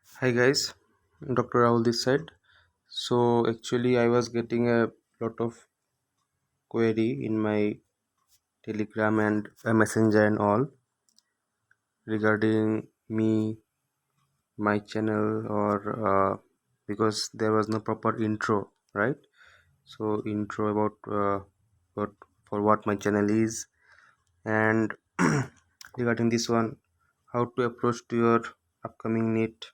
Hi guys, Dr. Rahul this side. So actually I was getting a lot of query in my Telegram and Messenger and all regarding me, my channel or because there was no proper intro, right? So intro about what for what my channel is and regarding this one, how to approach to your upcoming NEET,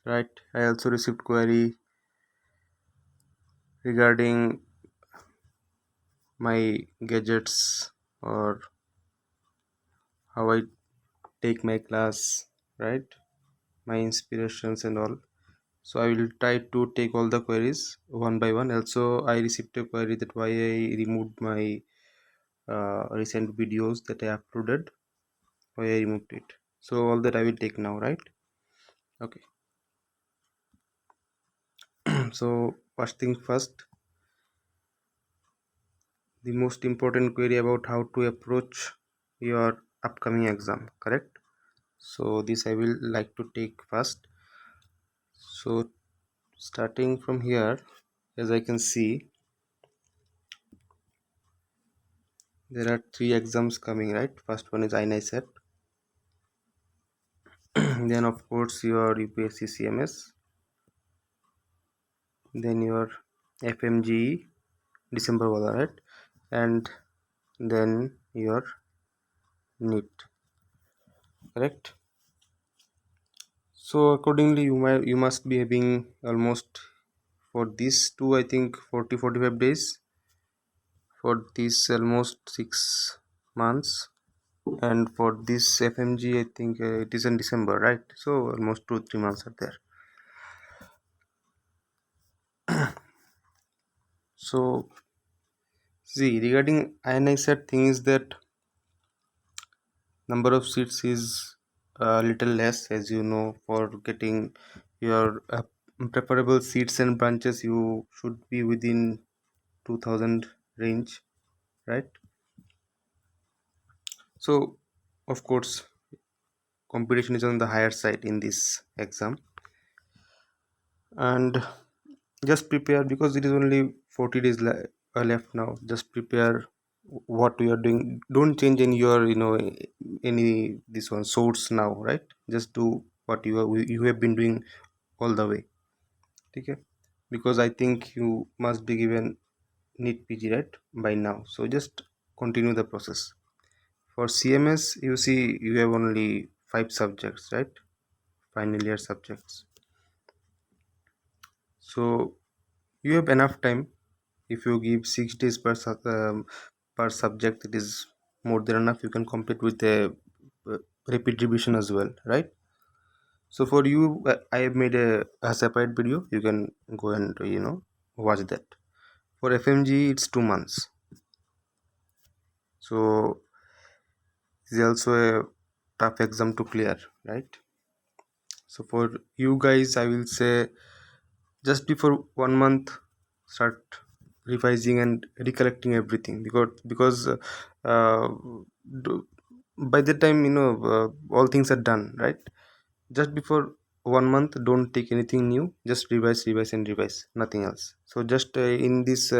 right? I also received query regarding my gadgets or how I take my class, right? My inspirations and all. So I will try to take all the queries one by one. Also, I received a query that why I removed my recent videos that I uploaded, why I removed it. So all that I will take now, right? Okay. So first thing first, the most important query about how to approach your upcoming exam, correct? So this I will like to take first. So starting from here, as I can see, there are three exams coming, right? First one is INISET, then of course your UPSC CMS, then your FMGE December wala, right? And then your NEET, correct? So accordingly you must be having almost for these two I think 40-45 days, for this almost 6 months, and for this FMG I think it is in December, right? So almost 2-3 months are there. So see, regarding INISET thing is that number of seats is a little less, as you know. For getting your preferable seats and branches, you should be within 2000 range, right? So of course competition is on the higher side in this exam, and just prepare because it is only 40 days left now. Just prepare what you are doing. Don't change in your any this one source now, right? Just do what you have been doing all the way, okay? Because I think you must be given NEET PG, right, by now. So just continue the process. For CMS, you see, you have only 5 subjects, right? Final year subjects. So you have enough time. If you give 6 days per subject, it is more than enough. You can complete with a repeat revision as well, right? So for you, I have made a separate video. You can go and watch that. For FMG, it's 2 months. So it's also a tough exam to clear, right? So for you guys, I will say just before 1 month, start revising and recollecting everything, because uh, do, by the time all things are done, right? Just before 1 month, don't take anything new. Just revise and revise, nothing else. So just in this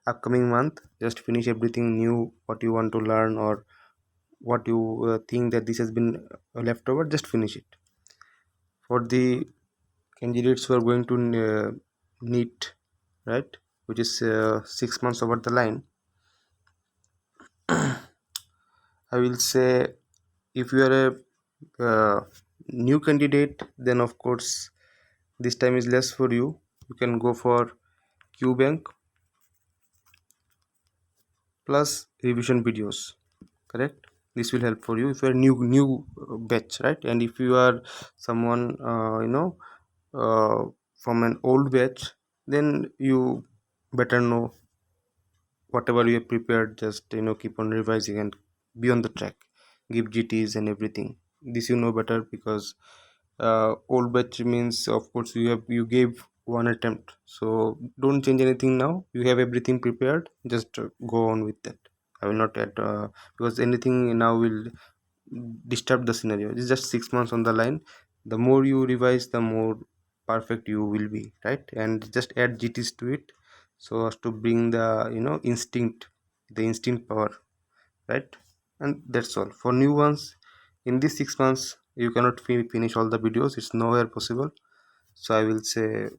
upcoming month, just finish everything new what you want to learn, or what you think that this has been left over, just finish it. For the candidates who are going to NEET, right, which is 6 months over the line, I will say, if you are a new candidate, then of course this time is less for you. You can go for QBank plus revision videos, correct? This will help for you if you are new batch, right? And if you are someone uh, from an old batch, then you better know whatever you have prepared. Just keep on revising and be on the track. Give GTs and everything. This you know better, because old batch means, of course, you gave one attempt, so don't change anything now. You have everything prepared, just go on with that. I will not add because anything now will disturb the scenario. It's just 6 months on the line. The more you revise, the more perfect you will be, right? And just add GTs to it, so as to bring the instinct power, right? And that's all for new ones. In these 6 months you cannot finish all the videos, it's nowhere possible. So I will say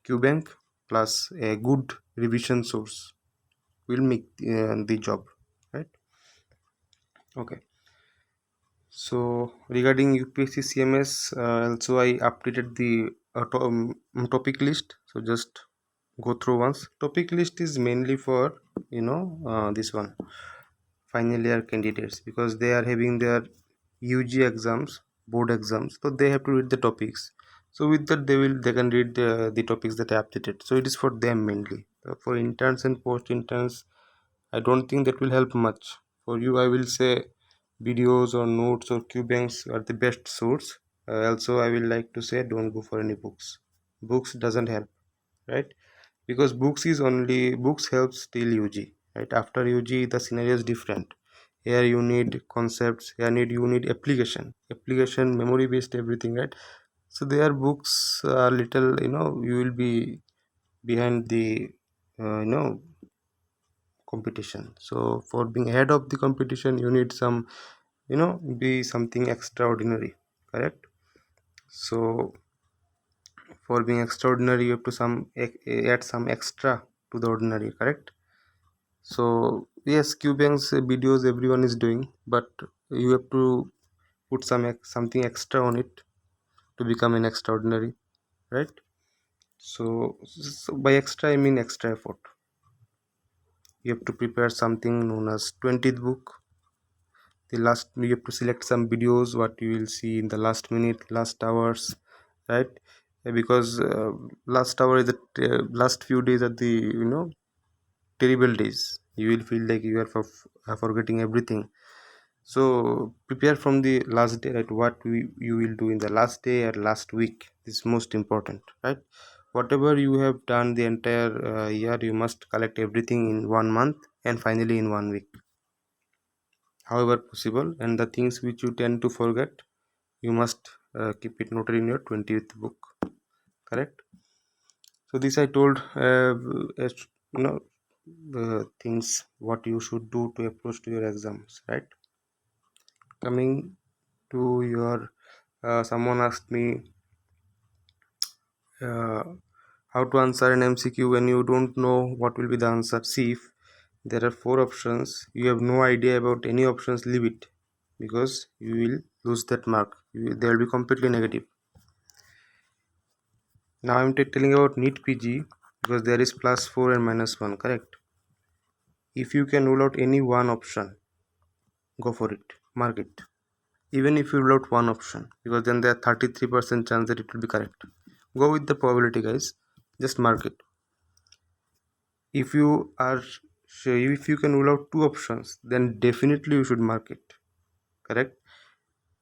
QBank plus a good revision source will make the job, right? Okay. So regarding UPSC CMS, also I updated the topic list. So just go through once. Topic list is mainly for this one, final year candidates, because they are having their UG exams, board exams, so they have to read the topics. So with that they can read the topics that I updated. So it is for them mainly. For interns and post interns, I don't think that will help much. For you, I will say videos or notes or QBanks are the best source. Also, I will like to say don't go for any books. Books doesn't help, right? Because books helps till UG, right? After UG, the scenario is different. Here you need concepts. You need application, memory based everything, right? So their books are little, you will be behind the competition. So for being ahead of the competition, you need some, be something extraordinary, correct? So for being extraordinary, you have to add some extra to the ordinary, correct? So yes, QBank's videos everyone is doing, but you have to put something extra on it to become an extraordinary, right? So by extra I mean extra effort. You have to prepare something known as 20th book. The last, you have to select some videos what you will see in the last minute, last hours, right? Because last hour is the last few days are the terrible days. You will feel like you are forgetting everything. So prepare from the last day, right? You will do in the last day or last week is most important, right? Whatever you have done the entire year, you must collect everything in 1 month and finally in 1 week, however possible. And the things which you tend to forget, you must keep it noted in your 20th book, correct? So this I told as you know the things what you should do to approach to your exams, right? Coming to your someone asked me uh, how to answer an MCQ when you don't know what will be the answer. See, if there are four options, you have no idea about any options, leave it, because you will lose that mark. They will be completely negative. Now I'm telling about NEET PG, because there is +4 and -1, correct? If you can rule out any one option, go for it, mark it. Even if you rule out one option, because then there are 33% chance that it will be correct. Go with the probability, guys. Just mark it. If you are sure, if you can rule out two options, then definitely you should mark it, correct?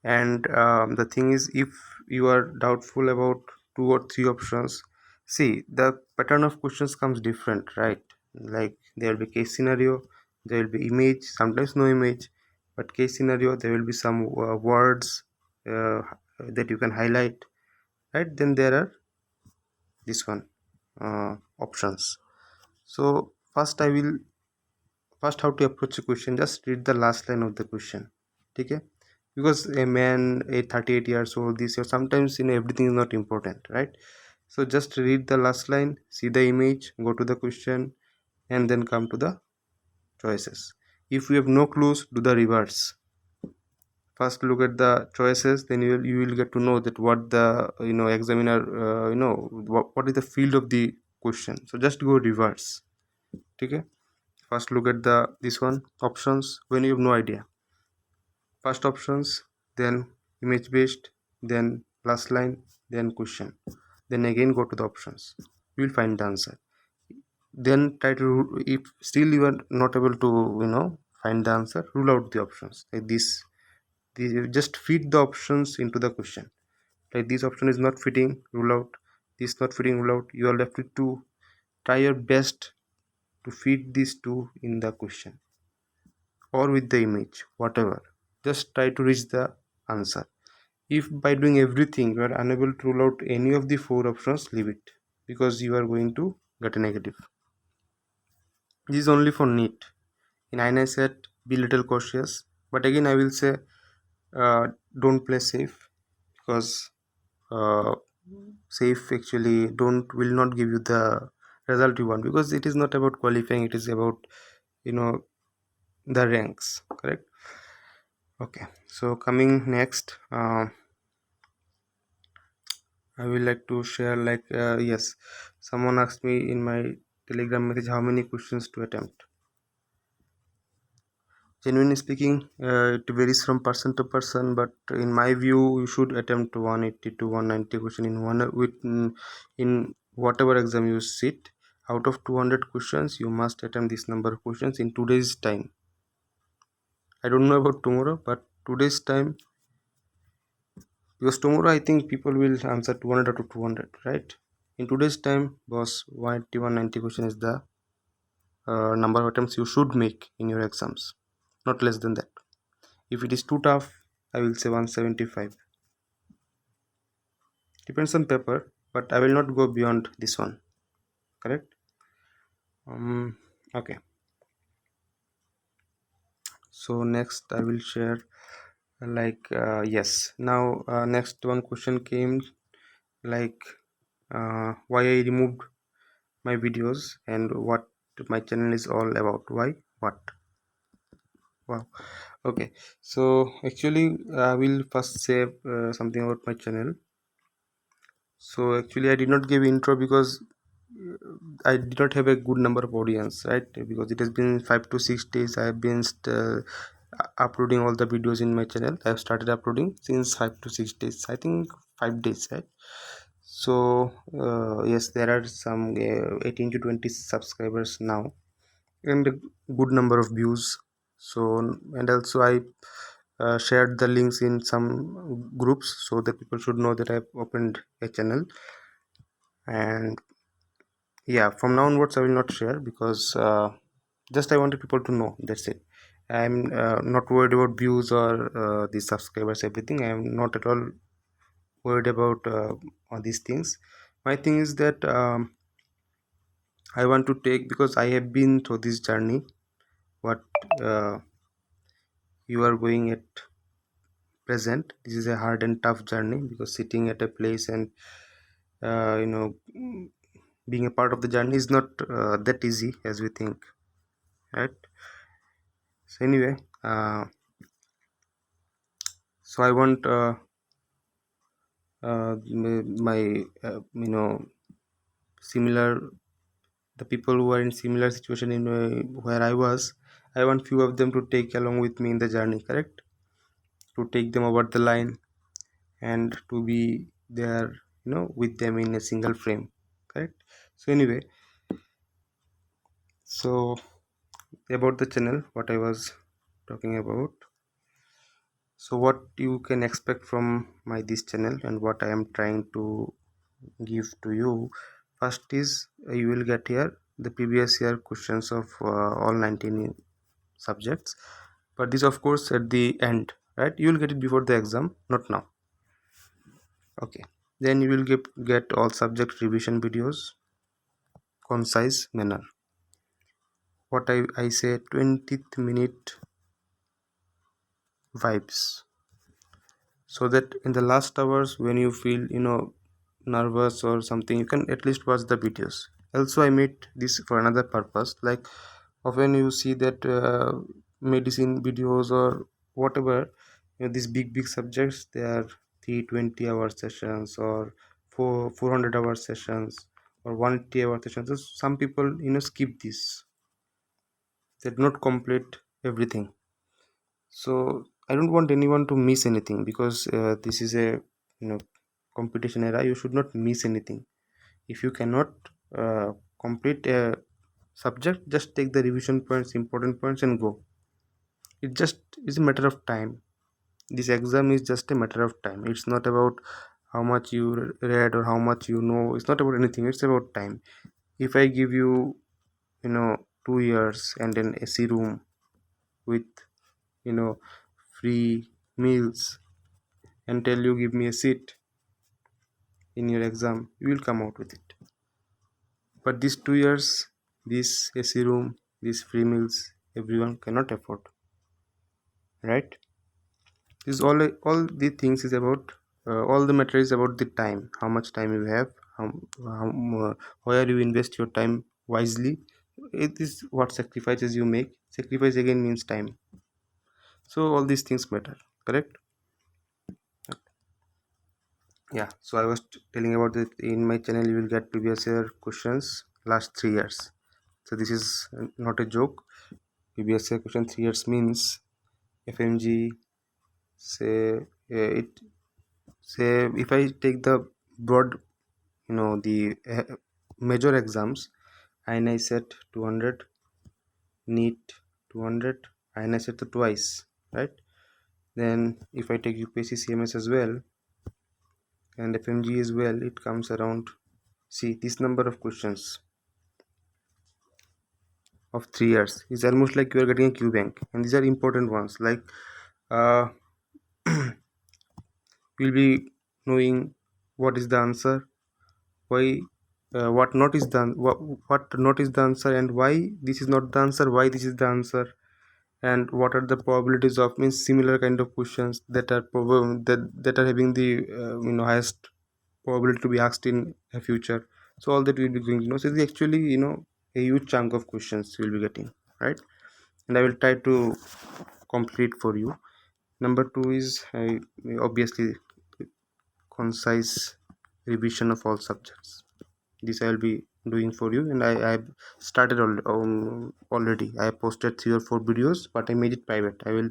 And the thing is, if you are doubtful about two or three options, see, the pattern of questions comes different, right? Like there will be case scenario, there will be image, sometimes no image, but case scenario there will be some words that you can highlight, right? Then there are this one options. So first how to approach a question, just read the last line of the question, okay? Because a man, a 38 years old, this year, sometimes everything is not important, right? So just read the last line, see the image, go to the question, and then come to the choices. If you have no clues, do the reverse. First look at the choices, then you will get to know that what the examiner what is the field of the question. So just go reverse, okay? First look at the this one options when you have no idea. First options, then image based, then plus line, then question, then again go to the options. You will find the answer. Then try to, if still you are not able to find the answer, rule out the options like this. Just fit the options into the question. Like this option is not fitting, rule out. This not fitting, rule out. You are left with two. Try your best to fit these two in the question or with the image, whatever. Just try to reach the answer. If by doing everything you are unable to rule out any of the four options, leave it, because you are going to get a negative. This is only for NEET. In INI set, be little cautious. But again, I will say, don't play safe, because uh, safe actually don't will not give you the result you want, because it is not about qualifying, it is about, you know, the ranks, correct? Okay, so coming next, I will like to share, like, yes, someone asked me in my Telegram message how many questions to attempt. Genuinely speaking, it varies from person to person, but in my view, you should attempt 180 to 190 question in one in whatever exam you sit. Out of 200 questions, you must attempt this number of questions in today's time. I don't know about tomorrow, but today's time, because tomorrow I think people will answer 200 out of 200, right? In today's time, boss, 180 190 question is the number of attempts you should make in your exams, not less than that. If it is too tough, I will say 175. Depends on paper, but I will not go beyond this one. Correct? Okay. So next I will share, like, yes. Now next one question came, like, why I removed my videos and what my channel is all about. Why? What? Wow. Okay. So actually, I will first say something about my channel. So actually, I did not give intro because I did not have a good number of audience, right? Because it has been 5 to 6 days. I have been uploading all the videos in my channel. I have started uploading since 5 to 6 days. I think 5 days, right? So yes, there are some 18 to 20 subscribers now, and a good number of views. So, and also I shared the links in some groups so that people should know that I've opened a channel. And yeah, from now onwards I will not share, because just I wanted people to know, that's it. I'm not worried about views or the subscribers, everything. I am not at all worried about all these things. My thing is that I want to take, because I have been through this journey, what uh, you are going at present. This is a hard and tough journey, because sitting at a place and being a part of the journey is not that easy as we think, right? So anyway, so I want my similar, the people who are in similar situation in where I was, I want few of them to take along with me in the journey, correct? To take them over the line and to be there, with them in a single frame, correct? So anyway, so about the channel, what I was talking about. So what you can expect from my this channel and what I am trying to give to you. First is, you will get here the previous year questions of all 19 subjects, but this of course at the end, right? You will get it before the exam, not now. Okay, then you will get all subject revision videos, concise manner. What I say, 20th minute vibes, so that in the last hours when you feel nervous or something, you can at least watch the videos. Also I made this for another purpose, like often you see that medicine videos or whatever, these big subjects, they are 320-hour sessions or 400-hour sessions or 180-hour sessions. So some people skip this, they do not complete everything. So I don't want anyone to miss anything, because this is a competition era. You should not miss anything. If you cannot complete a subject, just take the revision points, important points, and go. It just is a matter of time. This exam is just a matter of time. It's not about how much you read or how much you know. It's not about anything, it's about time. If I give you, 2 years and an AC room with free meals, until you give me a seat in your exam, you will come out with it. But these 2 years, this AC room, these free meals, everyone cannot afford, right? This all the things is about all the matter is about the time, how much time you have, how where you invest your time wisely. It is what sacrifices you make. Sacrifice again means time. So all these things matter, correct? Yeah. So I was telling about that in my channel you will get previous year questions last 3 years. So this is not a joke. Previous year question 3 years means FMG. Say it. Say if I take the broad, the major exams, and I set 200, NEET 200, and I set the twice, right? Then if I take UPSC CMS as well and FMG as well, it comes around, see, this number of questions of 3 years is almost like you are getting a Q bank, and these are important ones. Like uh, you'll be knowing what is the answer, why, what not is done, what not is the answer, and why this is not the answer, why this is the answer, and what are the probabilities of, means similar kind of questions that are that are having the highest probability to be asked in a future. So all that we'll be going to know. So it's actually a huge chunk of questions you'll be getting, right? And I will try to complete for you. Number two is obviously concise revision of all subjects. This I will be doing for you, and I have started already. I have posted 3 or 4 videos, but I made it private. I will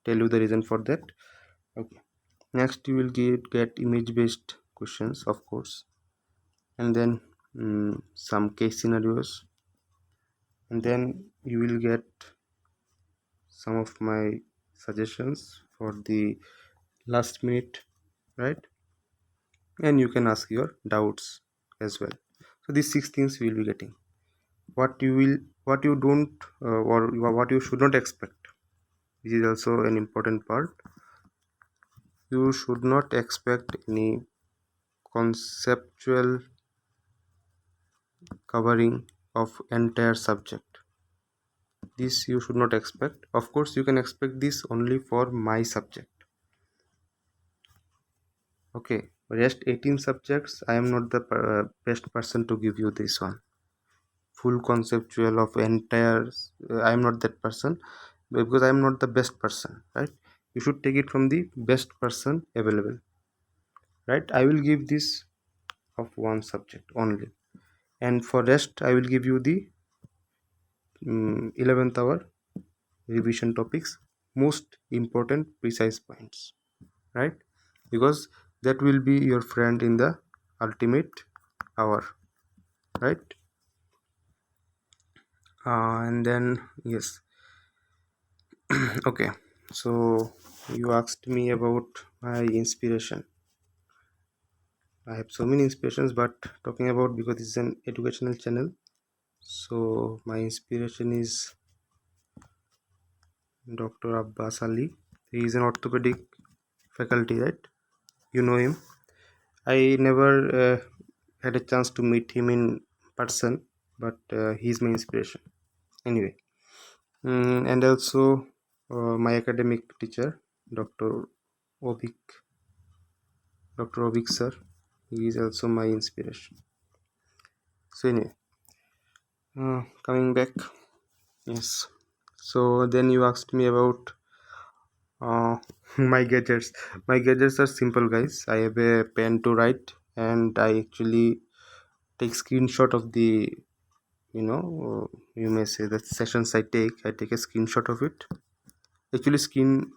tell you the reason for that. Okay. Next you will get image based questions, of course, and then some case scenarios, and then you will get some of my suggestions for the last minute, right? And you can ask your doubts as well. So these 6 things we will be getting. What you don't or what you should not expect, this is also an important part. You should not expect any conceptual covering of entire subject. This you should not expect. Of course you can expect this only for my subject. Okay, rest 18 subjects I am not the best person to give you this one full conceptual of entire. I am not that person, because I am not the best person, right? You should take it from the best person available, right? I will give this of one subject only, and for rest I will give you the 11th hour revision topics, most important precise points, right? Because that will be your friend in the ultimate hour, right? And then yes. Okay, so you asked me about my inspiration. I have so many inspirations, but talking about, because it's an educational channel, so my inspiration is Dr. Abbas Ali. He is an orthopedic faculty, right? You know him. I never had a chance to meet him in person, but he's my inspiration. Anyway, and also my academic teacher, Dr. Ovik, Dr. Ovik sir. He is also my inspiration. So anyway, coming back, yes. So then you asked me about uh, my gadgets. My gadgets are simple, guys. I have a pen to write, and I actually take screenshot of the, you may say the sessions I take a screenshot of it. Actually, screen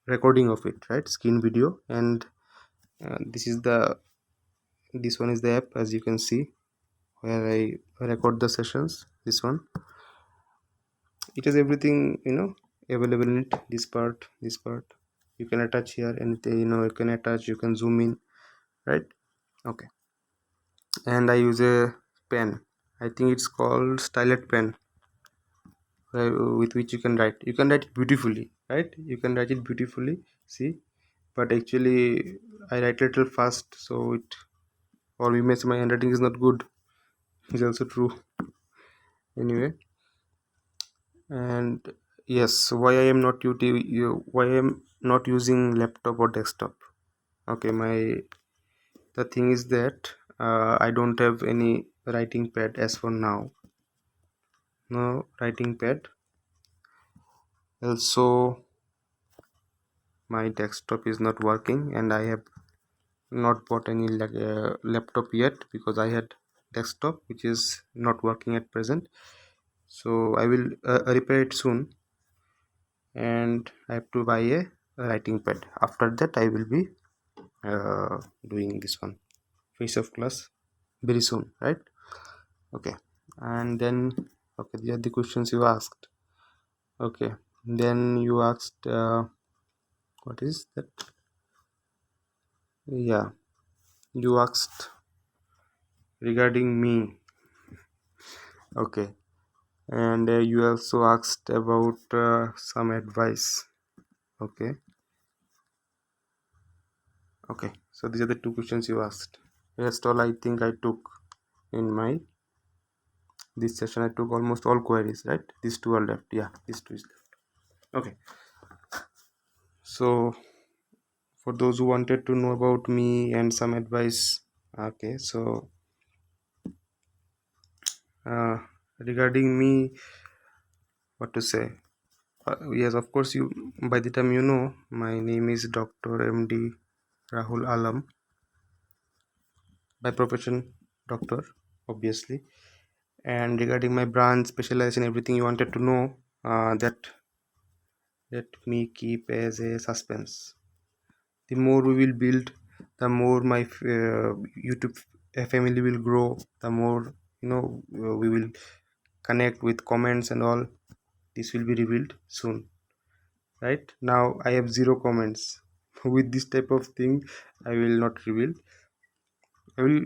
recording of it, right? Screen video, and this one is the app, as you can see, where I record the sessions. This one, it has everything available in it. This part you can attach here, and you can attach, you can zoom in, right? Okay. And I use a pen, I think it's called stylet pen, with which you can write it beautifully, right? You can write it beautifully. See, but actually I write a little fast, so it, or we may say my handwriting is not good, is also true. Anyway, and yes, why I am not why I am not using laptop or desktop. Okay, the thing is that I don't have any writing pad as for now. No writing pad. Also, my desktop is not working, and I have not bought any laptop yet, because I had desktop which is not working at present. So I will repair it soon, and I have to buy a writing pad. After that I will be doing this one face of class very soon, right? Okay, and then, okay, these are the questions you asked. Okay, then you asked what is that? Yeah, you asked regarding me. Okay, and you also asked about some advice. Okay, okay, so these are the two questions you asked. Rest all I think I took in my this session. I took almost all queries, right? These two are left. Yeah, these two is left. Okay, so for those who wanted to know about me and some advice, okay, so uh, regarding me, what to say? Yes, of course, you, by the time you know, my name is Dr. MD Rahul Alam, by profession doctor, obviously. And regarding my branch, specialization, everything you wanted to know, that let me keep as a suspense. The more we will build, the more my YouTube family will grow. The more, we will connect with comments and all. This will be revealed soon. Right now, I have zero comments. With this type of thing, I will not reveal. I will.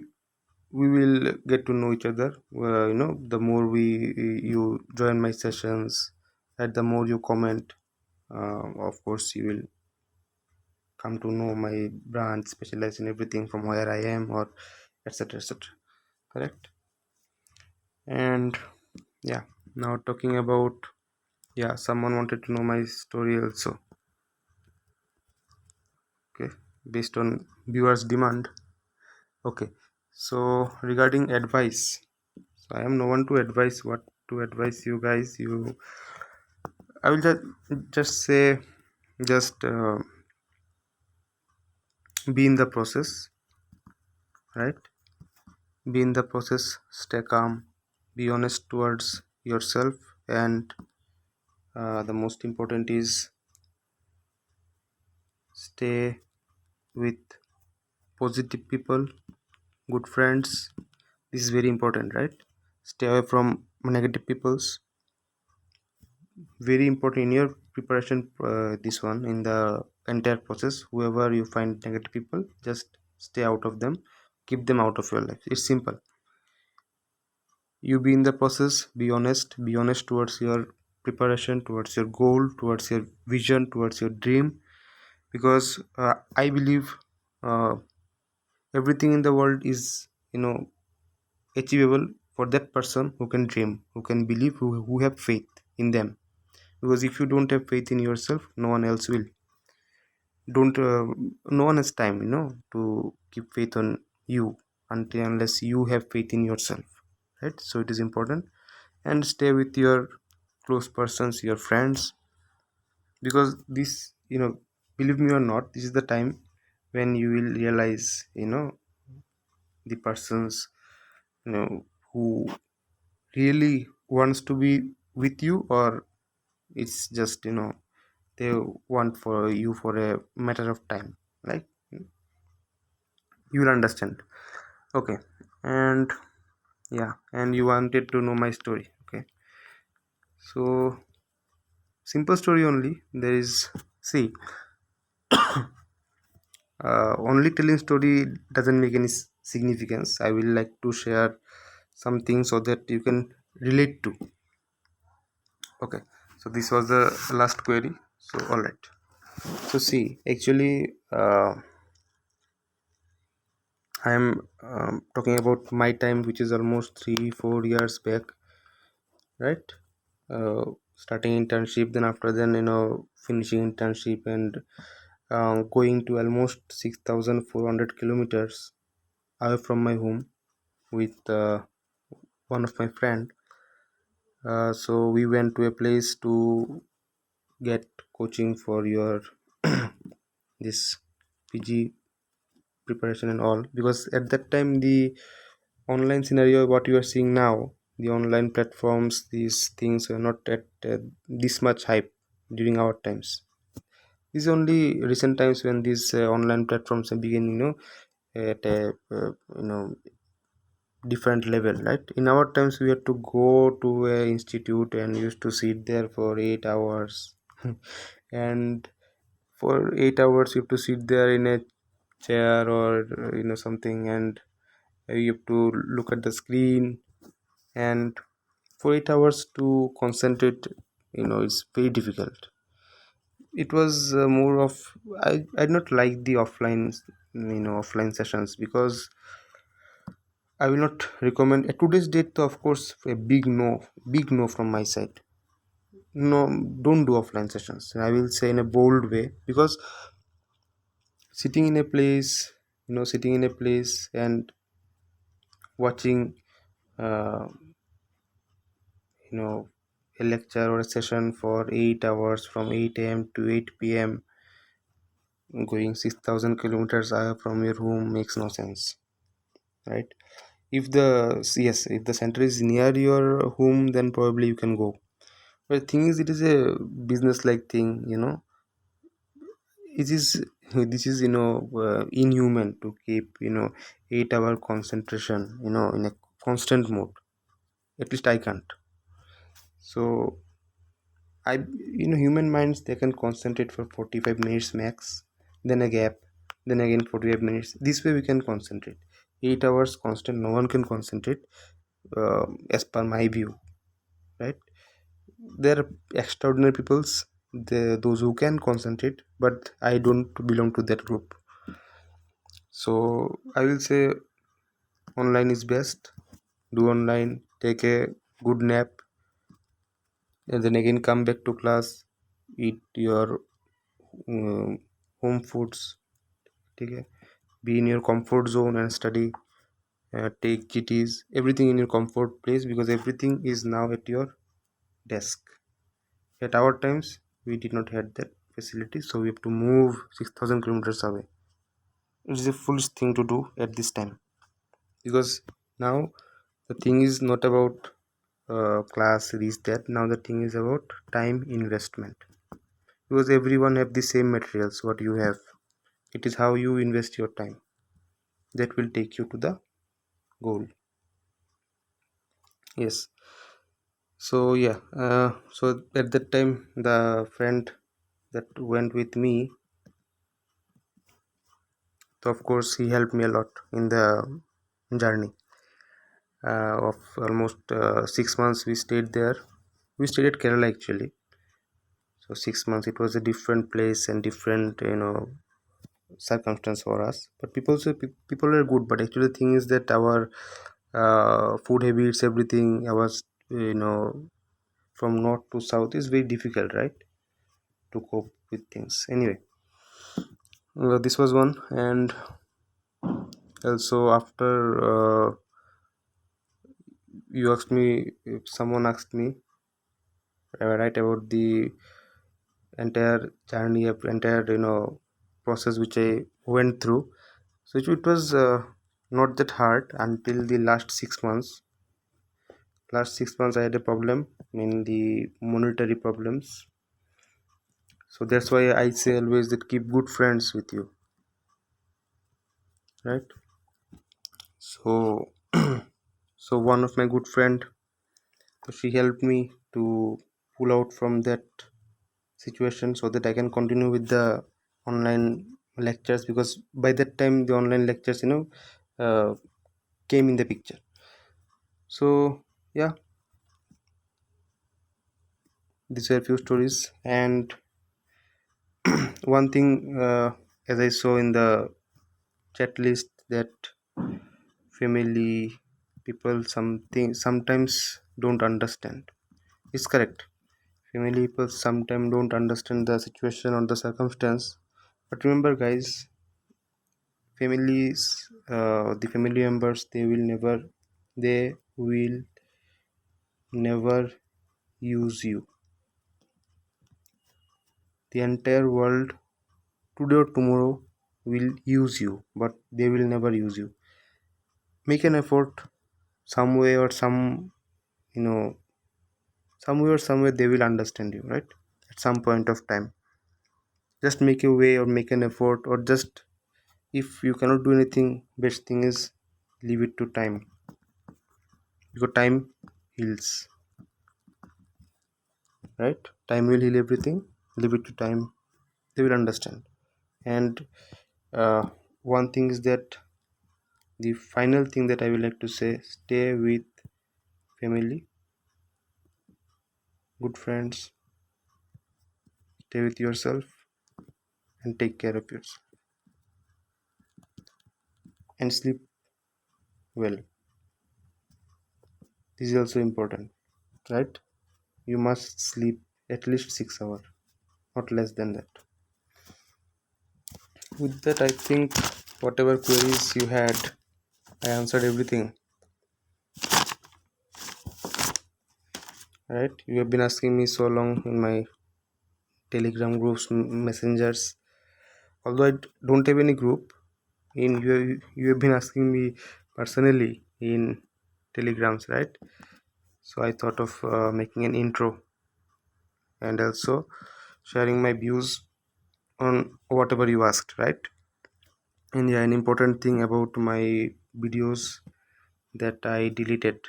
We will get to know each other. The more you join my sessions, and the more you comment, of course, you will come to know my branch, specialize in everything from where I am, or etc. etc. Correct? And yeah, now talking about, yeah, someone wanted to know my story also. Okay, based on viewers' demand. Okay, so regarding advice, so I am no one to advise what to advise you guys. I will just say, just be in the process, right? Be in the process, stay calm, be honest towards yourself, and the most important is stay with positive people, good friends. This is very important, right? Stay away from negative peoples. Very important in your preparation, this one, in the entire process. Whoever you find negative people, just stay out of them, keep them out of your life. It's simple. You be in the process, be honest towards your preparation, towards your goal, towards your vision, towards your dream. Because I believe uh, everything in the world is, achievable for that person who can dream, who can believe, who have faith in them. Because if you don't have faith in yourself, no one else will. Don't No one has time, to keep faith on you until unless you have faith in yourself, right? So it is important. And stay with your close persons, your friends. Because this, believe me or not, this is the time when you will realize, the persons, who really wants to be with you, or it's just, they want for you for a matter of time. Like, you will understand. Okay, and yeah, and you wanted to know my story. Okay, so simple story only. There is, see, only telling story doesn't make any significance. I will like to share something so that you can relate to. Okay, so this was the last query. So all right, So see, actually, I am talking about my time, which is almost 3 4 years back, right? Starting internship, then after then, finishing internship and going to almost 6,400 kilometers away from my home with one of my friend. So we went to a place to get coaching for your this PG preparation and all, because at that time the online scenario what you are seeing now, the online platforms, these things were not at this much hype during our times. These only recent times when these online platforms have begin, at a different level, right? In our times we had to go to a institute and used to sit there for 8 hours and for 8 hours you have to sit there in a chair or something, and you have to look at the screen, and for 8 hours to concentrate, it's very difficult. It was more of, I not like the offline, offline sessions, because I will not recommend at today's date. Of course, a big no from my side. No, don't do offline sessions. I will say in a bold way, because sitting in a place, sitting in a place and watching, uh, you know, a lecture or a session for 8 hours from 8 a.m. to 8 p.m. going 6,000 kilometers away from your home makes no sense, right? If the yes, if the center is near your home, then probably you can go. But the thing is, it is a business like thing, it is this is inhuman to keep 8 hour concentration in a constant mode. At least I can't. So I human minds, they can concentrate for 45 minutes max, then a gap, then again 45 minutes. This way we can concentrate. 8 hours constant, no one can concentrate, as per my view, right? There are extraordinary peoples, those who can concentrate, but I don't belong to that group. So I will say online is best. Do online, take a good nap, and then again come back to class, eat your um, home foods. Okay, be in your comfort zone and study. Take GTs, everything in your comfort place, because everything is now at your desk. At our times we did not have that facility, so we have to move 6,000 kilometers away. It is a foolish thing to do at this time, because now the thing is not about class this that. Now the thing is about time investment, because everyone have the same materials what you have. It is how you invest your time that will take you to the goal. Yes. So yeah, so at that time the friend that went with me, so of course he helped me a lot in the journey of almost 6 months. We stayed there. We stayed at Kerala actually. So 6 months, it was a different place and different circumstance for us. But people are good. But actually the thing is that our food habits, everything, I was from north to south is very difficult, right, to cope with things. Anyway, this was one. And also after you asked me, if someone asked me, right, about the entire journey of entire process which I went through. So it was not that hard until the last 6 months. Last 6 months I had a problem, I mean the monetary problems. So that's why I say always that keep good friends with you, right? So so one of my good friend, so she helped me to pull out from that situation so that I can continue with the online lectures, because by that time the online lectures uh, came in the picture. So yeah, these are a few stories. And One thing, as I saw in the chat list, that family people something sometimes don't understand. It's correct. Family people sometimes don't understand the situation or the circumstance. But remember, guys, the family members, they will never use you. The entire world, today or tomorrow, will use you, but they will never use you. Make an effort, some way or you know, somewhere they will understand you, right? At some point of time, just make a way or make an effort, or just if you cannot do anything, best thing is leave it to time, because time heals, right? Time will heal everything. Leave it to time, they will understand. And uh, one thing is that the final thing that I would like to say: stay with family, good friends, stay with yourself, and take care of yourself, and sleep well. This is also important, right? You must sleep at least 6 hours, not less than that. With that, I think whatever queries you had, I answered everything. Right? You have been asking me so long in my Telegram groups, messengers. Although don't have any group, you have been asking me personally in Telegrams, right? So I thought of making an intro and also sharing my views on whatever you asked, right? And yeah, an important thing about my videos that I deleted.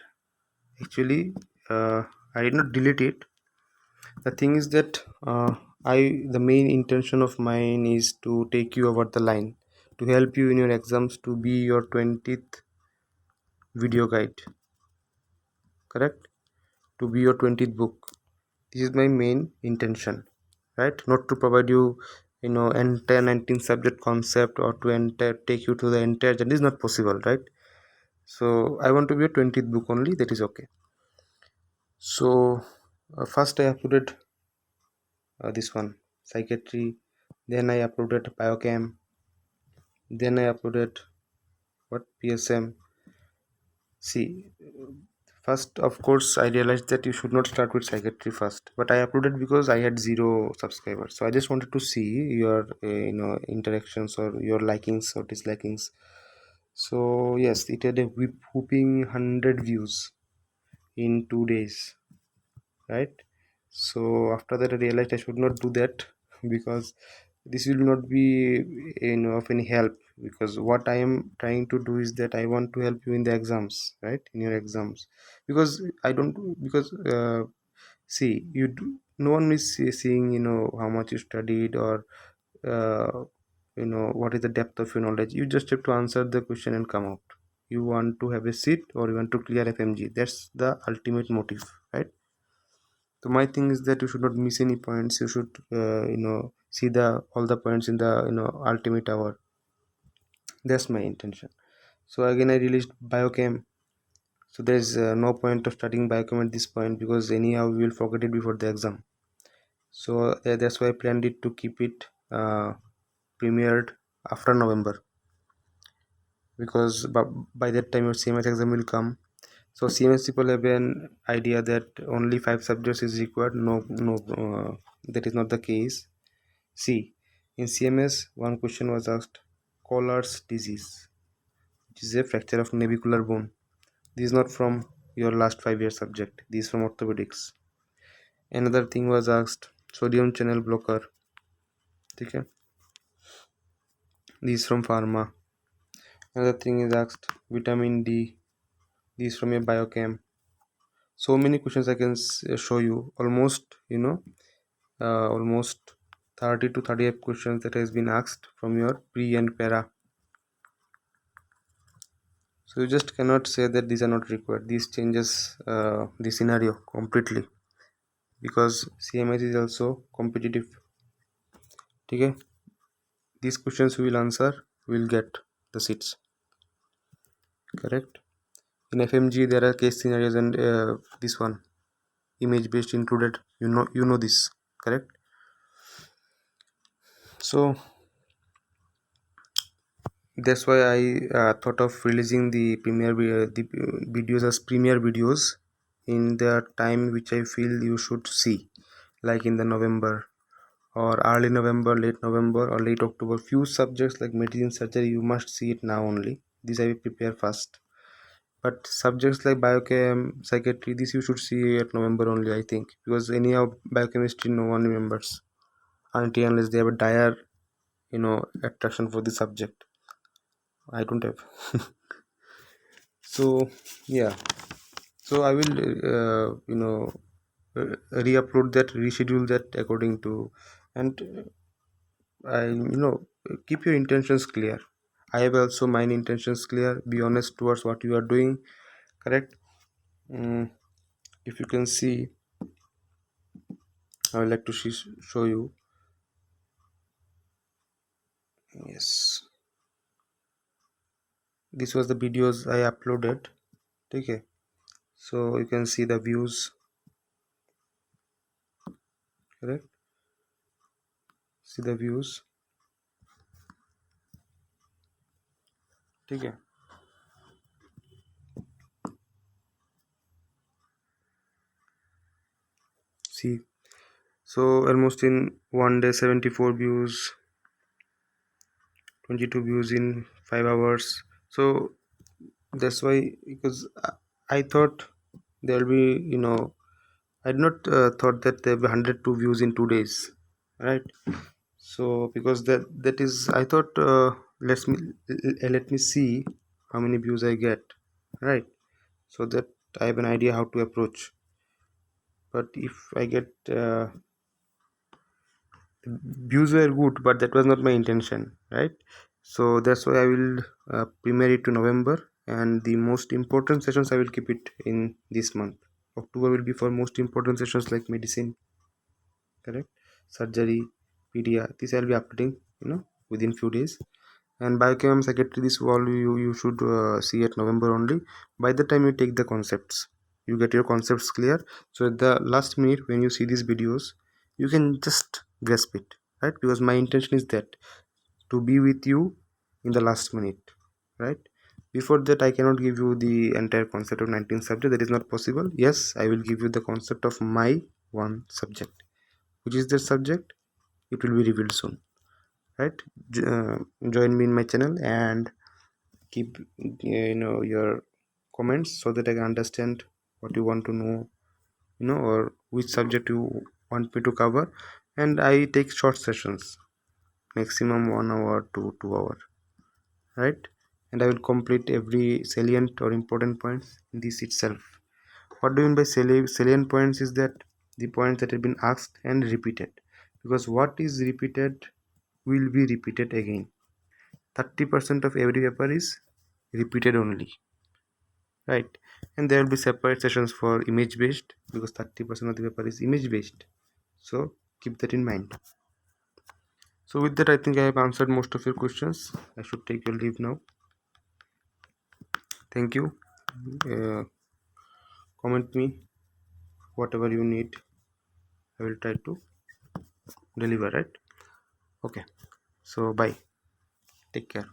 Actually, I did not delete it. The thing is that the main intention of mine is to take you over the line, to help you in your exams, to be your 20th video guide, correct? To be your 20th book. This is my main intention, right? Not to provide you, entire 19 subject concept, or to take you to the entire journey. Is not possible, right? So I want to be a 20th book only. That is okay. So first I uploaded this one, psychiatry. Then I uploaded biochem. Then I uploaded what, PSM. See, first of course I realized that you should not start with psychiatry first, but I uploaded because I had 0 subscribers. So I just wanted to see your interactions or your likings or dislikings. So yes, it had a whooping 100 views in 2 days, right? So after that I realized I should not do that because this will not be of any help, because what I am trying to do is that I want to help you in the exams, right? In your exams, because I don't, because see, no one is seeing how much you studied, or uh, what is the depth of your knowledge. You just have to answer the question and come out. You want to have a seat, or you want to clear FMG. That's the ultimate motive, right? So my thing is that you should not miss any points. You should see the all the points in the ultimate hour. That's my intention. So again I released biochem. So there's no point of studying biochem at this point, because anyhow we will forget it before the exam. So that's why I planned it to keep it premiered after November, because by that time your CMS exam will come. So CMS people have an idea that only 5 subjects is required. No, that is not the case. See, in CMS, one question was asked: Collar's disease, which is a fracture of navicular bone. This is not from your last 5 year subject. This is from orthopedics. Another thing was asked: sodium channel blocker. Okay, this is from pharma. Another thing is asked: vitamin D. This is from a biochem. So many questions I can show you. Almost 30 to 38 questions that has been asked from your pre and para. So you just cannot say that these are not required. This changes the scenario completely, because CMS is also competitive. Okay, these questions we will answer, we will get the seats. Correct. In FMG there are case scenarios and this one image based included. You know this, correct? So that's why I thought of releasing the the videos as premiere videos in the time which I feel you should see, like in the November or early November, late November or late October. Few subjects like medicine, surgery, you must see it now only. This I will prepare first. But subjects like biochem, psychiatry, this you should see at November only, I think, because anyhow biochemistry no one remembers until unless they have a dire, attraction for the subject. I don't have. So yeah, so I will, re-upload that, reschedule that according to, and I, keep your intentions clear. I have also mine intentions clear. Be honest towards what you are doing. Correct. Mm, if you can see, I would like to show you. Yes, this was the videos I uploaded. Okay, so you can see the views. Correct. See the views. Okay. See, so almost in one day 74 views, 22 views in 5 hours. So that's why, because I thought there will be, I did not thought that there will be 102 views in 2 days, right? So because that is, I thought, let me see how many views I get, right? So that I have an idea how to approach. But if I get views were good, but that was not my intention, right? So that's why I will premiere it to November, and the most important sessions I will keep it in this month. October will be for most important sessions like medicine, correct, surgery, pedia. This I'll be uploading, within few days. And biochem, secretary, this all you should see at November only. By the time you take the concepts, you get your concepts clear, so at the last minute when you see these videos, you can just grasp it, right? Because my intention is that to be with you in the last minute, right? Before that I cannot give you the entire concept of 19 subject. That is not possible. Yes, I will give you the concept of my one subject. Which is the subject? It will be revealed soon, right? Join me in my channel and keep your comments so that I can understand what you want to know, or which subject you want me to cover. And I take short sessions, maximum 1 hour to 2 hour, right? And I will complete every salient or important points in this itself. What do you mean by salient points is that the points that have been asked and repeated, because what is repeated will be repeated again. 30% of every paper is repeated only, right? And there will be separate sessions for image based, because 30% of the paper is image based. So keep that in mind. So with that, I think I have answered most of your questions. I should take your leave now. Thank you. uh, Comment me whatever you need. I will try to deliver, right? Okay, so bye, take care.